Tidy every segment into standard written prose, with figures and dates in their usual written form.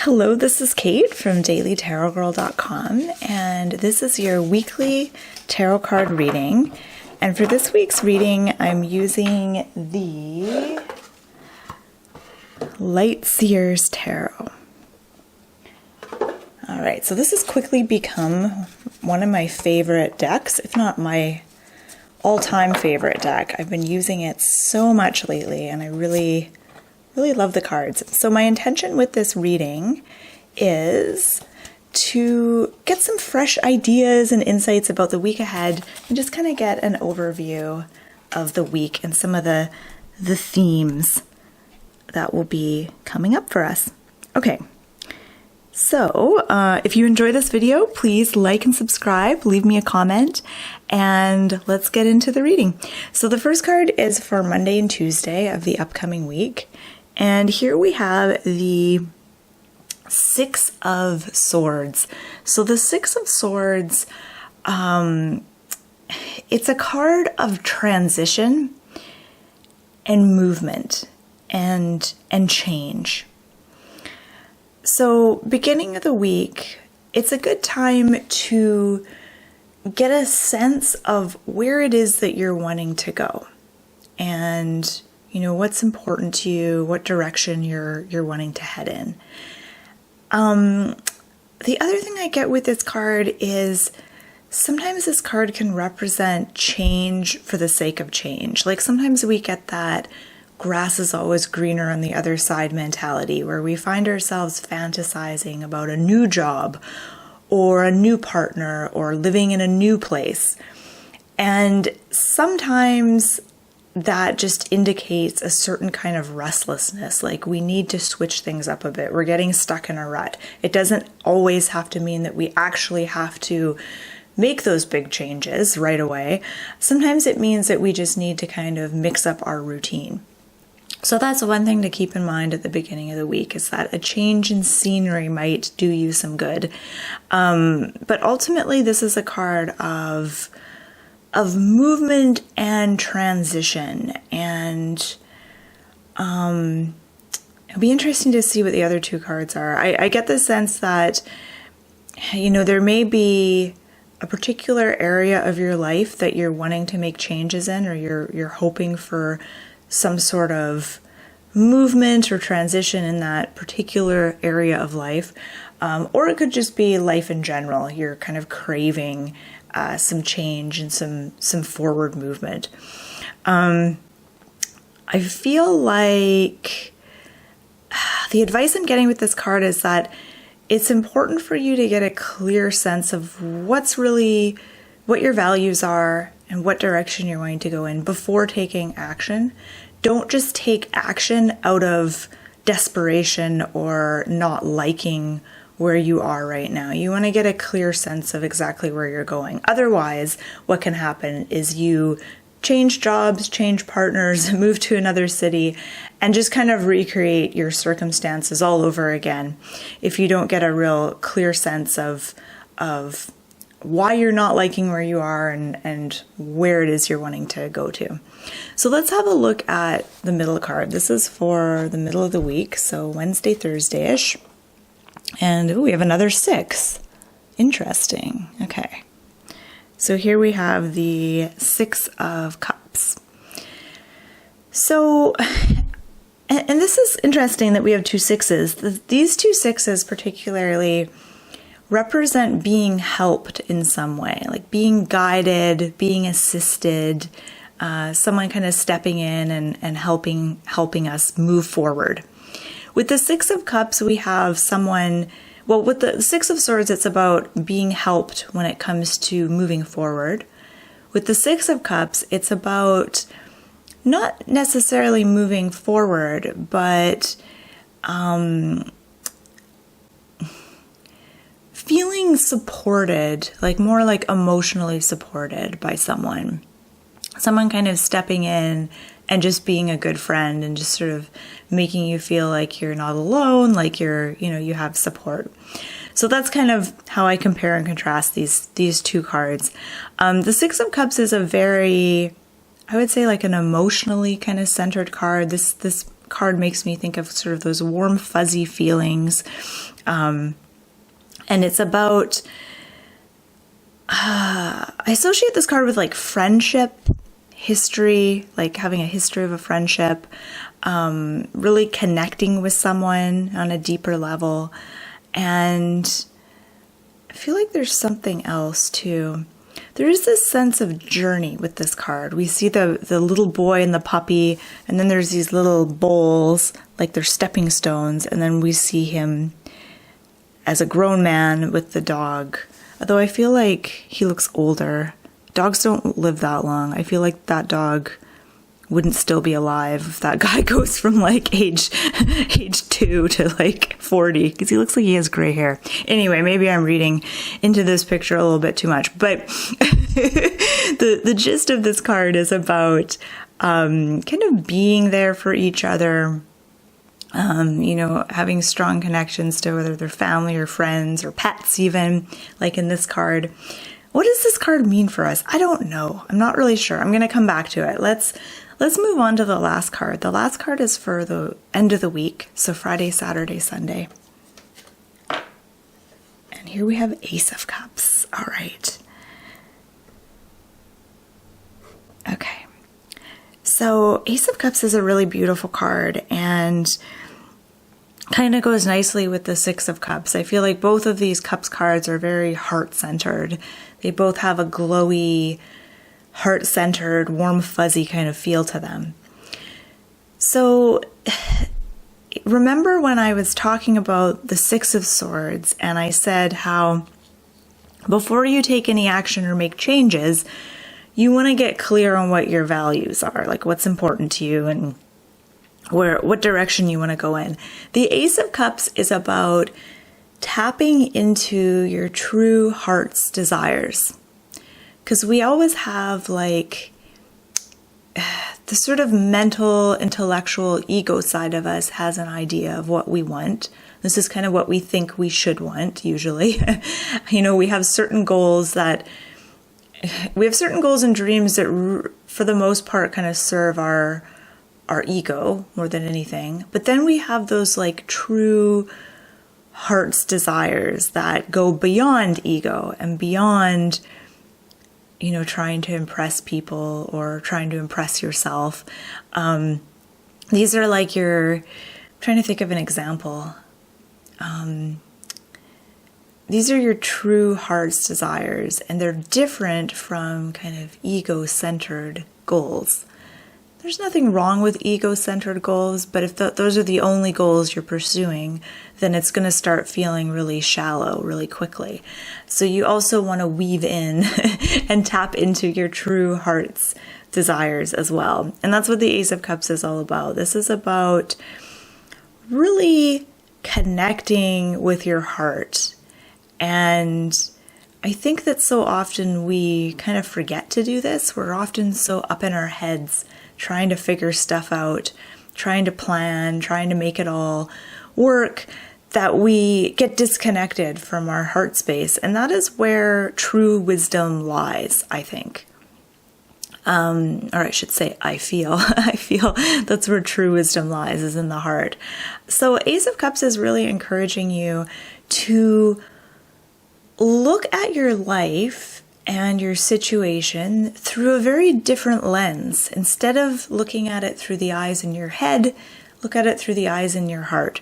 Hello, this is Kate from dailytarotgirl.com, and this is your weekly tarot card reading. And for this week's reading, I'm using the Light Seer's Tarot. All right, so this has quickly become one of my favorite decks, if not my all-time favorite deck. I've been using it so much lately, and I really love the cards. So my intention with this reading is to get some fresh ideas and insights about the week ahead and just kind of get an overview of the week and some of the themes that will be coming up for us. Okay, so if you enjoy this video, please like and subscribe, leave me a comment, and let's get into the reading. So the first card is for Monday and Tuesday of the upcoming week. And here we have the Six of Swords. So the Six of Swords, it's a card of transition and movement and change. So beginning of the week, it's a good time to get a sense of where it is that you're wanting to go. And you know, what's important to you, what direction you're wanting to head in. The other thing I get with this card is sometimes this card can represent change for the sake of change. Like sometimes we get that grass is always greener on the other side mentality, where we find ourselves fantasizing about a new job or a new partner or living in a new place. And sometimes that just indicates a certain kind of restlessness, like we need to switch things up a bit. We're getting stuck in a rut. It doesn't always have to mean that we actually have to make those big changes right away. Sometimes it means that we just need to kind of mix up our routine. So that's one thing to keep in mind at the beginning of the week, is that a change in scenery might do you some good. But ultimately, this is a card of movement and transition, and it'll be interesting to see what the other two cards are. I get the sense that, you know, there may be a particular area of your life that you're wanting to make changes in, or you're hoping for some sort of movement or transition in that particular area of life, or it could just be life in general. You're kind of craving some change and some forward movement. I feel like the advice I'm getting with this card is that it's important for you to get a clear sense of what your values are and what direction you're going to go in before taking action. Don't just take action out of desperation or not liking where you are right now. You want to get a clear sense of exactly where you're going. Otherwise, what can happen is you change jobs, change partners, move to another city, and just kind of recreate your circumstances all over again if you don't get a real clear sense of why you're not liking where you are and where it is you're wanting to go to. So let's have a look at the middle card. This is for the middle of the week, so Wednesday, Thursday-ish. And ooh, we have another 6. Interesting. Okay. So here we have the 6 of Cups. So, and this is interesting that we have 2 6s. These 2 6s particularly represent being helped in some way, like being guided, being assisted, someone kind of stepping in and helping us move forward. With the 6 of Cups, we have someone, well, with the 6 of Swords, it's about being helped when it comes to moving forward. With the 6 of Cups, it's about not necessarily moving forward, but feeling supported, like more like emotionally supported by someone. Someone kind of stepping in and just being a good friend and just sort of making you feel like you're not alone, like you have support. So that's kind of how I compare and contrast these two cards. The Six of Cups is a very, I would say, like an emotionally kind of centered card. This card makes me think of sort of those warm, fuzzy feelings. And it's about, I associate this card with like friendship, history, like having a history of a friendship, really connecting with someone on a deeper level. And I feel like there's something else too. There is this sense of journey with this card. We see the little boy and the puppy, and then there's these little bowls, like they're stepping stones, and then we see him as a grown man with the dog. Although I feel like he looks older. Dogs don't live that long. I feel like that dog wouldn't still be alive if that guy goes from like age 2 to like 40, because he looks like he has gray hair. Anyway, maybe I'm reading into this picture a little bit too much, but the gist of this card is about kind of being there for each other, having strong connections to whether they're family or friends or pets even, like in this card. What does this card mean for us? I don't know. I'm not really sure. I'm going to come back to it. Let's move on to the last card. The last card is for the end of the week, so Friday, Saturday, Sunday. And here we have Ace of Cups. All right. Okay. So Ace of Cups is a really beautiful card and kind of goes nicely with the Six of Cups. I feel like both of these Cups cards are very heart-centered. They both have a glowy, heart-centered, warm, fuzzy kind of feel to them. So remember when I was talking about the Six of Swords and I said how before you take any action or make changes, you want to get clear on what your values are, like what's important to you and what direction you want to go in. The Ace of Cups is about tapping into your true heart's desires. Because we always have like the sort of mental, intellectual ego side of us has an idea of what we want. This is kind of what we think we should want, usually. We have certain goals and dreams that for the most part kind of serve our ego more than anything. But then we have those like true heart's desires that go beyond ego and beyond trying to impress people or trying to impress yourself. These are like I'm trying to think of an example. These are your true heart's desires, and they're different from kind of ego-centered goals. There's nothing wrong with ego-centered goals, but if those are the only goals you're pursuing, then it's going to start feeling really shallow really quickly. So you also want to weave in and tap into your true heart's desires as well. And that's what the Ace of Cups is all about. This is about really connecting with your heart. And I think that so often we kind of forget to do this. We're often so up in our heads trying to figure stuff out, trying to plan, trying to make it all work, that we get disconnected from our heart space. And that is where true wisdom lies, I think. Or I should say, I feel. I feel that's where true wisdom lies, is in the heart. So Ace of Cups is really encouraging you to look at your life and your situation through a very different lens. Instead of looking at it through the eyes in your head, look at it through the eyes in your heart.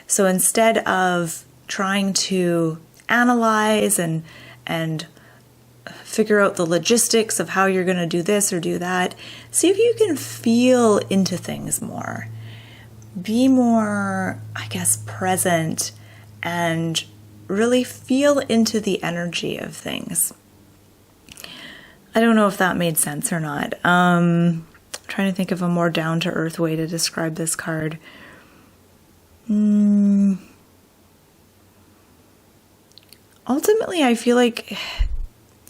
So instead of trying to analyze and figure out the logistics of how you're going to do this or do that, see if you can feel into things more. Be more, I guess, present and really feel into the energy of things. I don't know if that made sense or not. Trying to think of a more down-to-earth way to describe this card. Ultimately, I feel like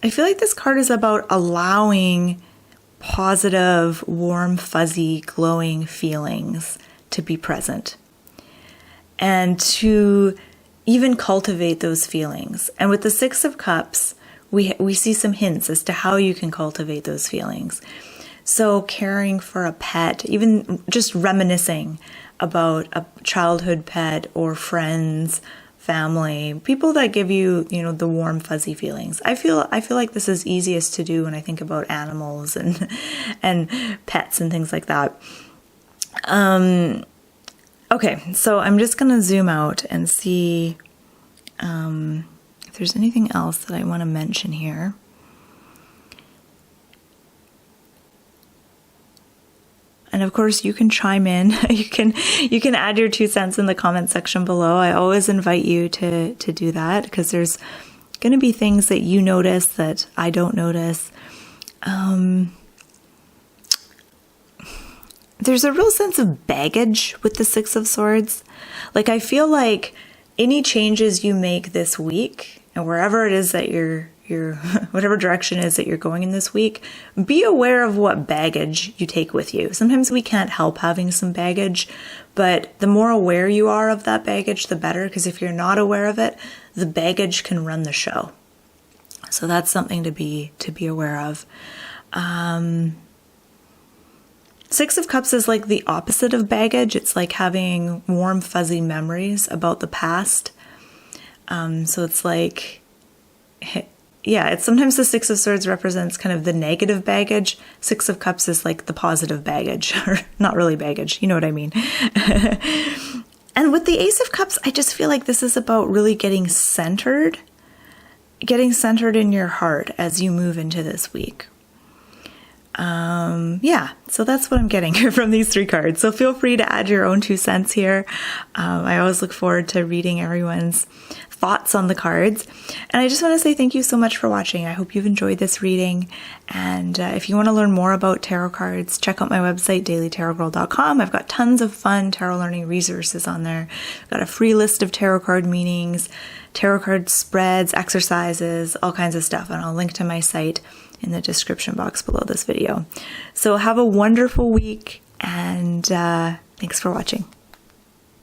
this card is about allowing positive, warm, fuzzy, glowing feelings to be present and to even cultivate those feelings. And with the Six of Cups, we see some hints as to how you can cultivate those feelings. So caring for a pet, even just reminiscing about a childhood pet or friends, family, people that give you, the warm, fuzzy feelings. I feel like this is easiest to do when I think about animals and and pets and things like that. Okay, so I'm just going to zoom out and see if there's anything else that I want to mention here. And of course, you can chime in. You can add your 2 cents in the comment section below. I always invite you to do that, because there's going to be things that you notice that I don't notice. There's a real sense of baggage with the 6 of Swords. Like, I feel like any changes you make this week, and wherever it is that you're whatever direction it is that you're going in this week, be aware of what baggage you take with you. Sometimes we can't help having some baggage, but the more aware you are of that baggage, the better, because if you're not aware of it, the baggage can run the show. So that's something to be aware of. 6 of Cups is like the opposite of baggage. It's like having warm, fuzzy memories about the past. So it's like, yeah, it's sometimes the 6 of Swords represents kind of the negative baggage. 6 of Cups is like the positive baggage, or not really baggage, you know what I mean. And with the Ace of Cups, I just feel like this is about really getting centered in your heart as you move into this week. Yeah, so that's what I'm getting from these 3 cards. So feel free to add your own 2 cents here. I always look forward to reading everyone's thoughts on the cards. And I just want to say thank you so much for watching. I hope you've enjoyed this reading. And if you want to learn more about tarot cards, check out my website, dailytarotgirl.com. I've got tons of fun tarot learning resources on there. I've got a free list of tarot card meanings, tarot card spreads, exercises, all kinds of stuff. And I'll link to my site in the description box below this video. So have a wonderful week, and thanks for watching.